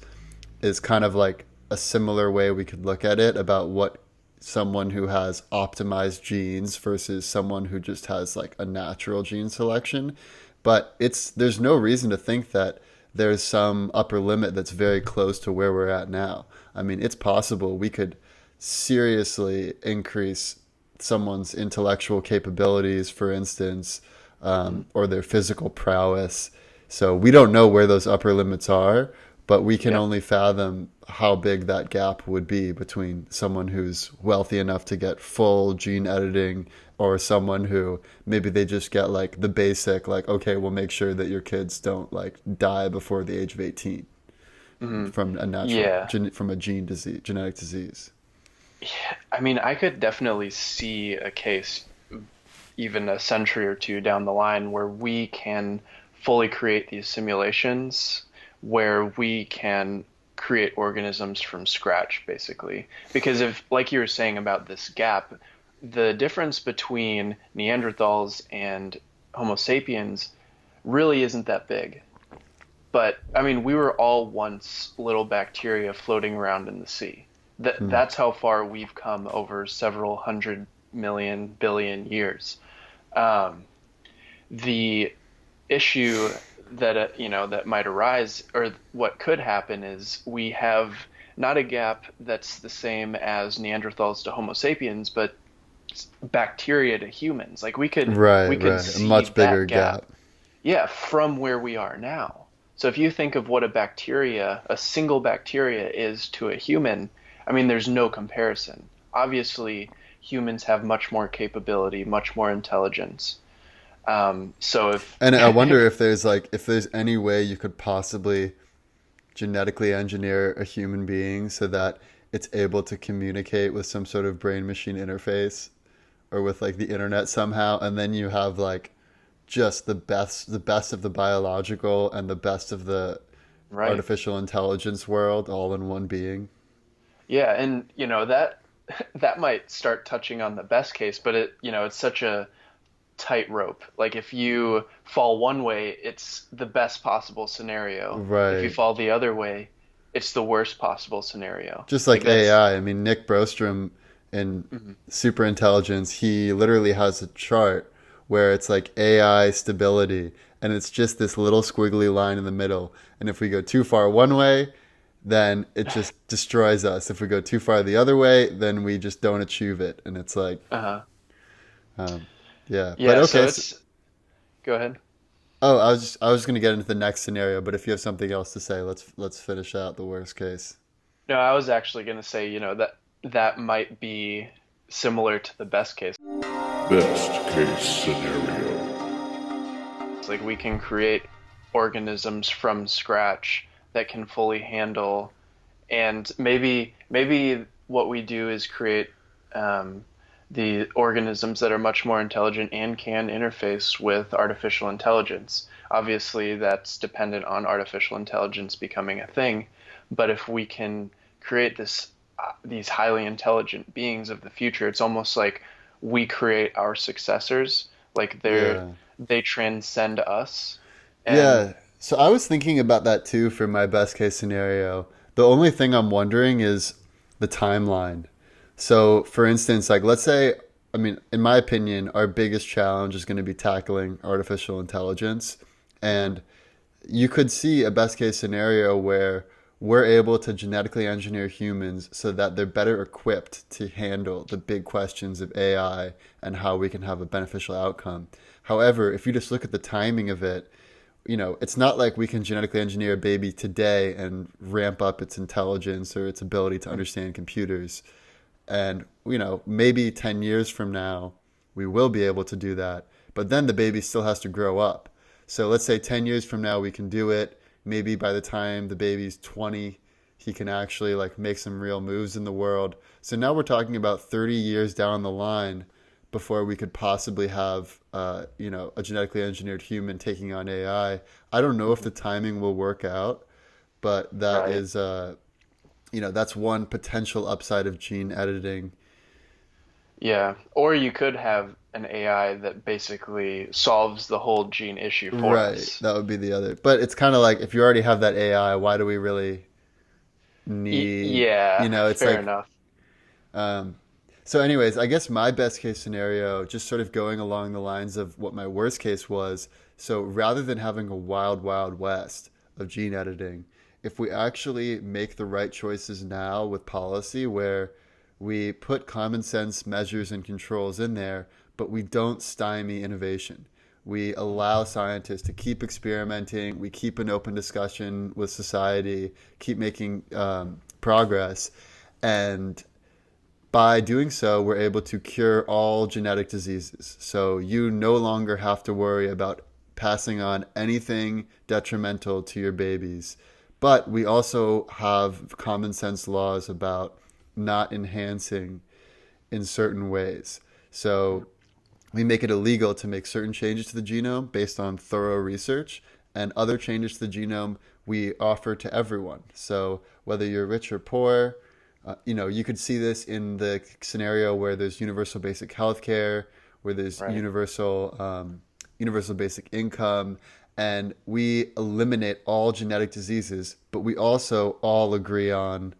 is kind of like a similar way we could look at it about what someone who has optimized genes versus someone who just has like a natural gene selection. But there's no reason to think that there's some upper limit that's very close to where we're at now. I mean, it's possible we could seriously increase someone's intellectual capabilities, for instance, or their physical prowess. So we don't know where those upper limits are, but we can yeah. only fathom how big that gap would be between someone who's wealthy enough to get full gene editing or someone who maybe they just get like the basic, like, okay, we'll make sure that your kids don't like die before the age of 18 from a Yeah. from a genetic disease. I mean, I could definitely see a case even a century or two down the line where we can fully create these simulations where we can create organisms from scratch, basically. Because if, like you were saying about this gap, the difference between Neanderthals and Homo sapiens really isn't that big. But I mean, we were all once little bacteria floating around in the sea. Hmm. That's how far we've come over several hundred million billion years. Um, the issue that that might arise, or what could happen, is we have not a gap that's the same as Neanderthals to Homo sapiens, but bacteria to humans. Like Right, we could right. A see much bigger that gap, gap. yeah, from where we are now. So if you think of what a single bacteria is to a human, I mean, there's no comparison. Obviously, humans have much more capability, much more intelligence. So if And I wonder if there's any way you could possibly genetically engineer a human being so that it's able to communicate with some sort of brain machine interface or with like the internet somehow, and then you have like just the best of the biological and the best of the right, artificial intelligence world all in one being. yeah, and that that might start touching on the best case, but it's such a tightrope. Like if you fall one way, it's the best possible scenario. If you Right. fall the other way, it's the worst possible scenario. Just Like like that's AI. I mean, Nick Brostrom in mhm. Superintelligence, he literally has a chart where it's like AI stability, and it's just this little squiggly line in the middle. And if we go too far one way, then it just destroys us. If we go too far the other way, then we just don't achieve it. And it's like, Uh-huh. um, yeah. But Yeah, okay. so So, it's go ahead. oh, I was going to get into the next scenario, but if you have something else to say, let's finish out the worst case. No, I was actually going to say, that that might be similar to the best case. Best case scenario. It's like we can create organisms from scratch that can fully handle, and maybe what we do is create um, the organisms that are much more intelligent and can interface with artificial intelligence. Obviously, that's dependent on artificial intelligence becoming a thing, but if we can create these highly intelligent beings of the future, it's almost like we create our successors. Like Yeah. they transcend us, and Yeah. So I was thinking about that too for my best case scenario. The only thing I'm wondering is the timeline. So, for instance, like let's say, I mean, in my opinion, our biggest challenge is going to be tackling artificial intelligence. And you could see a best case scenario where we're able to genetically engineer humans so that they're better equipped to handle the big questions of AI and how we can have a beneficial outcome. However, if you just look at the timing of it, it's not like we can genetically engineer a baby today and ramp up its intelligence or its ability to understand computers. And, maybe 10 years from now, we will be able to do that. But then the baby still has to grow up. So let's say 10 years from now, we can do it. Maybe by the time the baby's 20, he can actually like make some real moves in the world. So now we're talking about 30 years down the line before we could possibly have, a genetically engineered human taking on AI. I don't know if the timing will work out, but that right. is, that's one potential upside of gene editing. Yeah, or you could have an AI that basically solves the whole gene issue for Right, us. that would be the other. But it's kind of like if you already have that AI, why do we really need, Yeah, it's fair like, enough. um, so anyways, I guess my best case scenario, just sort of going along the lines of what my worst case was. So rather than having a wild, wild west of gene editing, if we actually make the right choices now with policy where we put common sense measures and controls in there, but we don't stymie innovation. We allow scientists to keep experimenting. We keep an open discussion with society, keep making progress. And by doing so, we're able to cure all genetic diseases. So you no longer have to worry about passing on anything detrimental to your babies. But we also have common sense laws about not enhancing in certain ways. So we make it illegal to make certain changes to the genome based on thorough research, and other changes to the genome we offer to everyone. So whether you're rich or poor, you could see this in the scenario where there's universal basic health care, where there's Right. universal basic income, and we eliminate all genetic diseases, but we also all agree on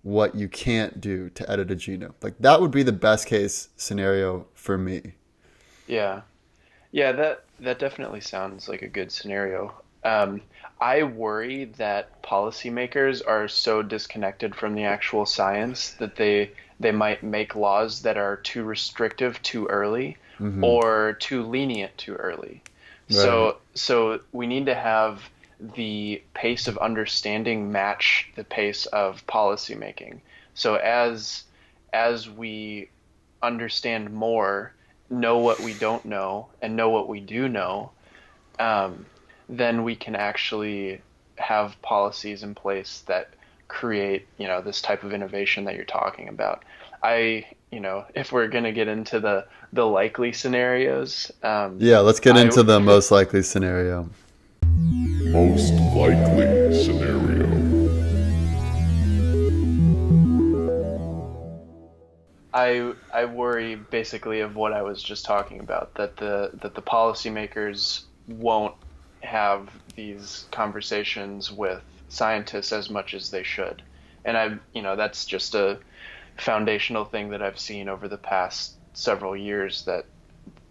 what you can't do to edit a genome. Like that would be the best case scenario for me. Yeah. Yeah, that definitely sounds like a good scenario. Um, I worry that policymakers are so disconnected from the actual science that they might make laws that are too restrictive too early Hmm. or too lenient too early. Right. So we need to have the pace of understanding match the pace of policy making. So as we understand more, know what we don't know, and know what we do know, um, then we can actually have policies in place that create, this type of innovation that you're talking about. If we're going to get into the likely scenarios, Yeah, let's get I into the most likely scenario. Most likely scenario. I worry basically of what I was just talking about, that the policymakers won't have these conversations with scientists as much as they should. And that's just a foundational thing that I've seen over the past several years, that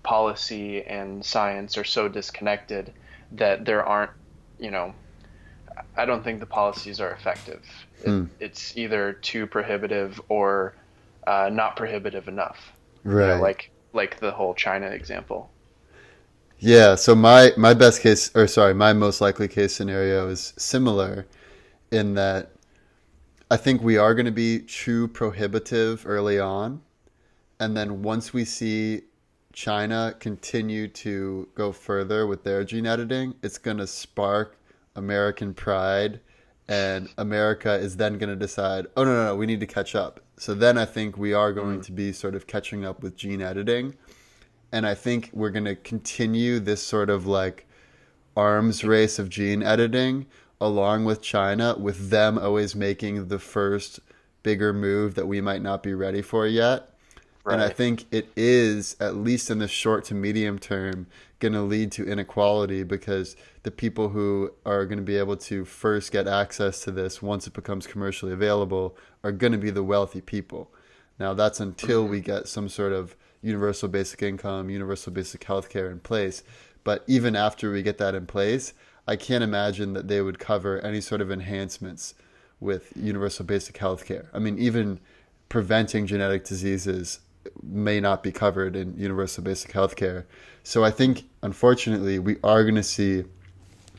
policy and science are so disconnected that there aren't, you know, I don't think the policies are effective. Hmm. It's either too prohibitive or not prohibitive enough. Right. Like the whole China example. Yeah, so my best case, or sorry, my most likely case scenario is similar in that I think we are going to be too prohibitive early on, and then once we see China continue to go further with their gene editing, it's going to spark American pride, and America is then going to decide, oh, no, no, no, we need to catch up. So then I think we are going Mm. to be sort of catching up with gene editing. And I think we're going to continue this sort of like arms race of gene editing along with China, with them always making the first bigger move that we might not be ready for yet. And I Right. think it is, at least in the short to medium term, going to lead to inequality because the people who are going to be able to first get access to this once it becomes commercially available are going to be the wealthy people. Now, that's until Hmm. we get some sort of universal basic income, universal basic health care in place. But even after we get that in place, I can't imagine that they would cover any sort of enhancements with universal basic health care. I mean, even preventing genetic diseases may not be covered in universal basic health care. So I think, unfortunately, we are going to see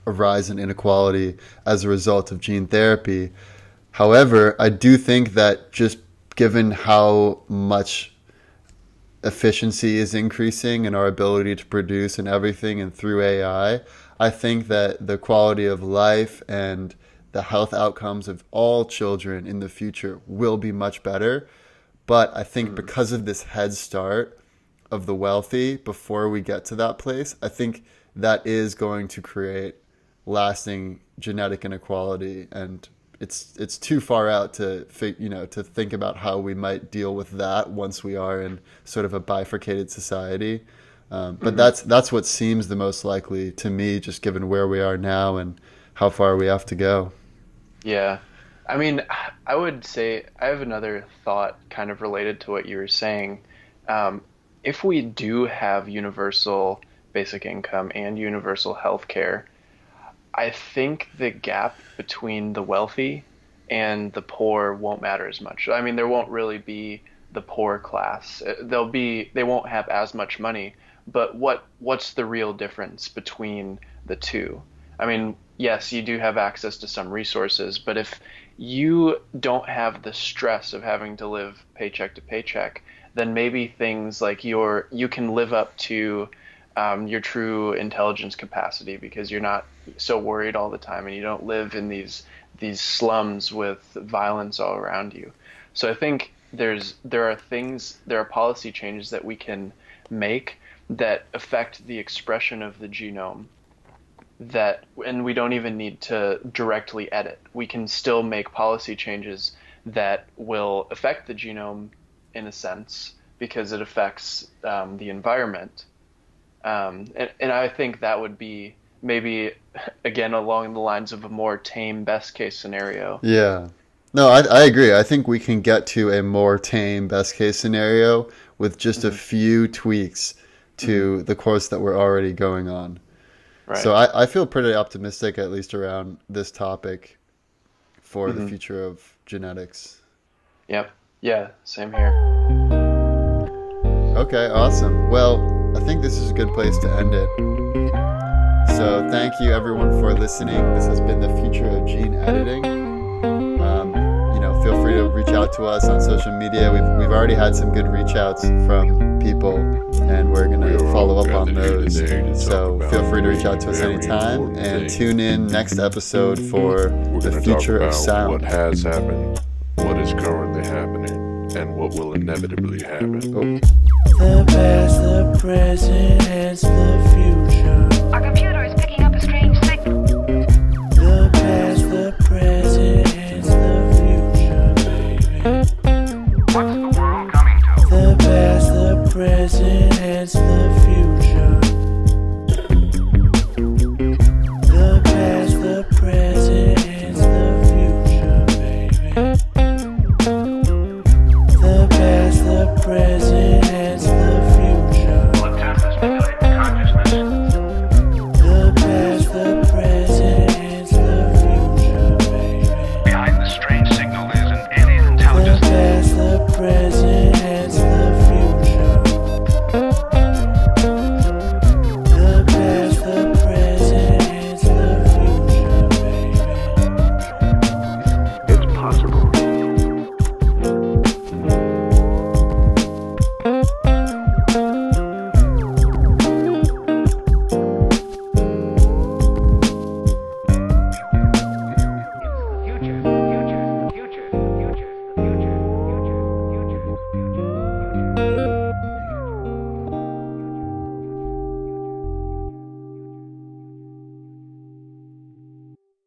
a rise in inequality as a result of gene therapy. However, I do think that just given how much efficiency is increasing and our ability to produce and everything and through I think that the quality of life and the health outcomes of all children in the future will be much better. But I think Mm. because of this head start of the wealthy before we get to that place, I think that is going to create lasting genetic inequality, and it's too far out to to think about how we might deal with that once we are in sort of a bifurcated society. But Hmm. that's what seems the most likely to me, just given where we are now and how far we have to go. Yeah. I mean, I would say I have another thought kind of related to what you were saying. Um, if we do have universal basic income and universal health care, I think the gap between the wealthy and the poor won't matter as much. I mean, there won't really be the poor class. They won't have as much money, but what's the real difference between the two? I mean, yes, you do have access to some resources, but if you don't have the stress of having to live paycheck to paycheck, then maybe things like you can live up to your true intelligence capacity because you're not so worried all the time and you don't live in these slums with violence all around you. So I think there are policy changes that we can make that affect the expression of the genome, and we don't even need to directly edit. We can still make policy changes that will affect the genome in a sense because it affects the environment, and I think maybe again along the lines of a more tame best case scenario. Yeah. No, I agree. I think we can get to a more tame best case scenario with just a few tweaks to the course that we're already going on. Right. So I feel pretty optimistic, at least around this topic, for the future of genetics. Yep. Yeah, same here. Okay, awesome. Well, I think this is a good place to end it. So thank you everyone for listening. This has been the future of gene editing. Feel free to reach out to us on social media. We've already had some good reach outs from people, and we're going to follow up on those. So feel free to reach out to us anytime, and tune in next episode for the future of sound. What has happened, what is currently happening, and what will inevitably happen. The past, the present, and the future. Our computer is picking up a strange signal. The past, the present, and the future, baby. What's the world coming to? The past, the present, and the future. The past, the present, and the future, baby. The past, the present, and the future. Will attempt to stimulate consciousness. The past, the present, and the future, baby. Behind the strange signal is an alien The intelligence. past, the present, and the future. The past, the present, and the future, baby. It's possible. Future.